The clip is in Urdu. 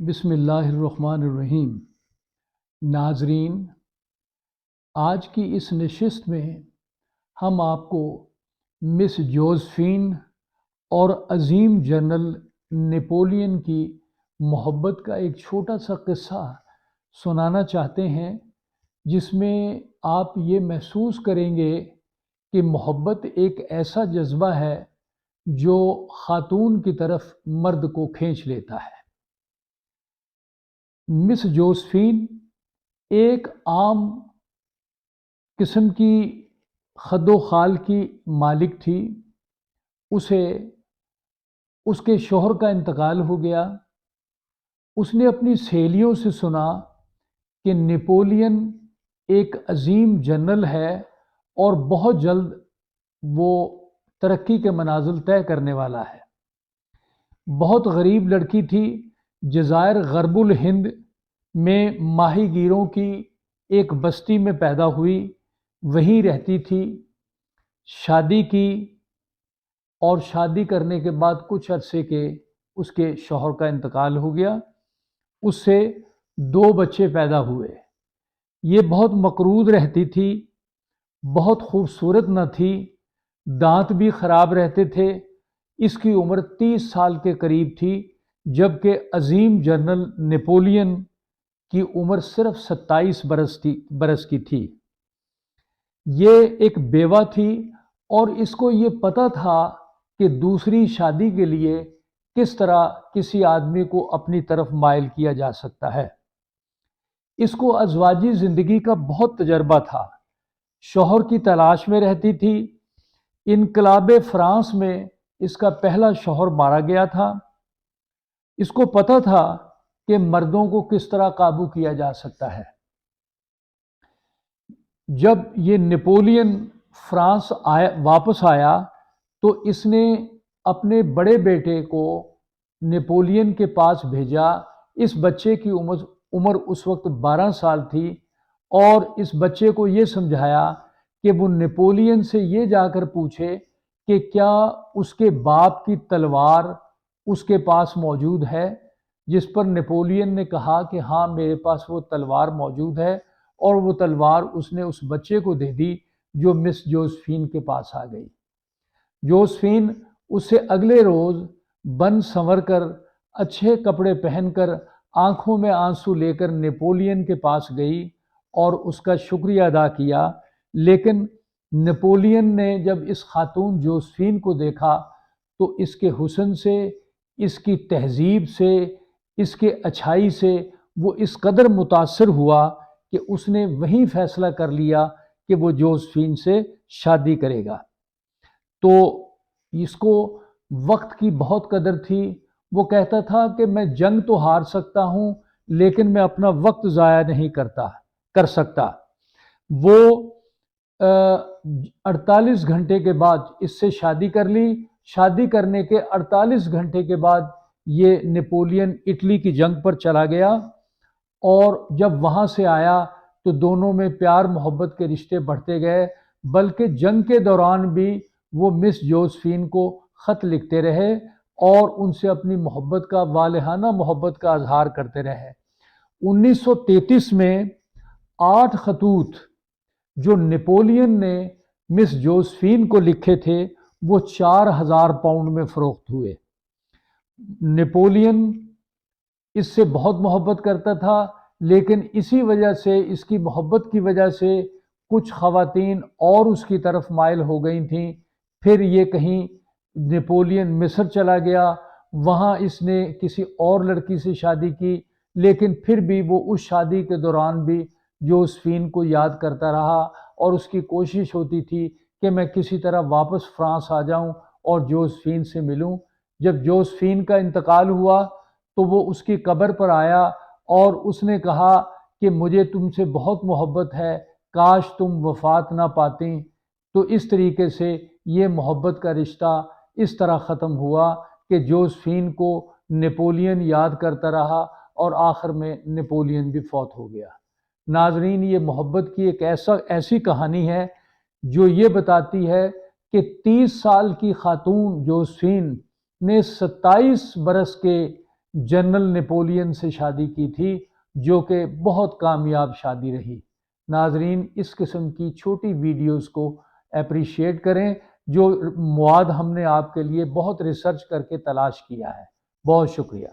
بسم اللہ الرحمن الرحیم۔ ناظرین، آج کی اس نشست میں ہم آپ کو مس جوزفین اور عظیم جنرل نپولین کی محبت کا ایک چھوٹا سا قصہ سنانا چاہتے ہیں، جس میں آپ یہ محسوس کریں گے کہ محبت ایک ایسا جذبہ ہے جو خاتون کی طرف مرد کو کھینچ لیتا ہے۔ مس جوزفین ایک عام قسم کی خد و خال کی مالک تھی۔ اسے اس کے شوہر کا انتقال ہو گیا۔ اس نے اپنی سہیلیوں سے سنا کہ نپولین ایک عظیم جنرل ہے اور بہت جلد وہ ترقی کے منازل طے کرنے والا ہے۔ بہت غریب لڑکی تھی، جزائر غرب الہند میں ماہی گیروں کی ایک بستی میں پیدا ہوئی، وہیں رہتی تھی۔ شادی کی اور شادی کرنے کے بعد کچھ عرصے کے اس کے شوہر کا انتقال ہو گیا۔ اس سے 2 بچے پیدا ہوئے۔ یہ بہت مقروض رہتی تھی، بہت خوبصورت نہ تھی، دانت بھی خراب رہتے تھے۔ اس کی عمر 30 سال کے قریب تھی، جبکہ عظیم جنرل نپولین کی عمر صرف 27 برس کی تھی۔ یہ ایک بیوہ تھی اور اس کو یہ پتہ تھا کہ دوسری شادی کے لیے کس طرح کسی آدمی کو اپنی طرف مائل کیا جا سکتا ہے۔ اس کو ازواجی زندگی کا بہت تجربہ تھا۔ شوہر کی تلاش میں رہتی تھی۔ انقلاب فرانس میں اس کا پہلا شوہر مارا گیا تھا۔ اس کو پتہ تھا کہ مردوں کو کس طرح قابو کیا جا سکتا ہے۔ جب یہ نپولین فرانس واپس آیا تو اس نے اپنے بڑے بیٹے کو نپولین کے پاس بھیجا۔ اس بچے کی عمر اس وقت 12 سال تھی، اور اس بچے کو یہ سمجھایا کہ وہ نپولین سے یہ جا کر پوچھے کہ کیا اس کے باپ کی تلوار اس کے پاس موجود ہے، جس پر نپولین نے کہا کہ ہاں میرے پاس وہ تلوار موجود ہے، اور وہ تلوار اس نے اس بچے کو دے دی جو مس جوزفین کے پاس آ گئی۔ جوزفین اس سے اگلے روز بن سنور کر، اچھے کپڑے پہن کر، آنکھوں میں آنسو لے کر نپولین کے پاس گئی اور اس کا شکریہ ادا کیا۔ لیکن نپولین نے جب اس خاتون جوزفین کو دیکھا تو اس کے حسن سے، اس کی تہذیب سے، اس کے اچھائی سے وہ اس قدر متاثر ہوا کہ اس نے وہیں فیصلہ کر لیا کہ وہ جوزفین سے شادی کرے گا۔ تو اس کو وقت کی بہت قدر تھی۔ وہ کہتا تھا کہ میں جنگ تو ہار سکتا ہوں، لیکن میں اپنا وقت ضائع نہیں کر سکتا۔ وہ 48 گھنٹے کے بعد اس سے شادی کر لی۔ شادی کرنے کے 48 گھنٹے کے بعد یہ نپولین اٹلی کی جنگ پر چلا گیا، اور جب وہاں سے آیا تو دونوں میں پیار محبت کے رشتے بڑھتے گئے، بلکہ جنگ کے دوران بھی وہ مس جوزفین کو خط لکھتے رہے اور ان سے اپنی محبت کا، والہانہ محبت کا اظہار کرتے رہے۔ 1933 میں 8 خطوط جو نپولین نے مس جوزفین کو لکھے تھے وہ 4000 پاؤنڈ میں فروخت ہوئے۔ نپولین اس سے بہت محبت کرتا تھا، لیکن اسی وجہ سے، اس کی محبت کی وجہ سے کچھ خواتین اور اس کی طرف مائل ہو گئی تھیں۔ پھر یہ کہیں نپولین مصر چلا گیا، وہاں اس نے کسی اور لڑکی سے شادی کی، لیکن پھر بھی وہ اس شادی کے دوران بھی جوزفین کو یاد کرتا رہا، اور اس کی کوشش ہوتی تھی کہ میں کسی طرح واپس فرانس آ جاؤں اور جوزفین سے ملوں۔ جب جوزفین کا انتقال ہوا تو وہ اس کی قبر پر آیا اور اس نے کہا کہ مجھے تم سے بہت محبت ہے، کاش تم وفات نہ پاتی۔ تو اس طریقے سے یہ محبت کا رشتہ اس طرح ختم ہوا کہ جوزفین کو نپولین یاد کرتا رہا، اور آخر میں نپولین بھی فوت ہو گیا۔ ناظرین، یہ محبت کی ایک ایسی کہانی ہے جو یہ بتاتی ہے کہ 30 سال کی خاتون جوزفین نے 27 برس کے جنرل نیپولین سے شادی کی تھی، جو کہ بہت کامیاب شادی رہی۔ ناظرین، اس قسم کی چھوٹی ویڈیوز کو اپریشیٹ کریں، جو مواد ہم نے آپ کے لیے بہت ریسرچ کر کے تلاش کیا ہے۔ بہت شکریہ۔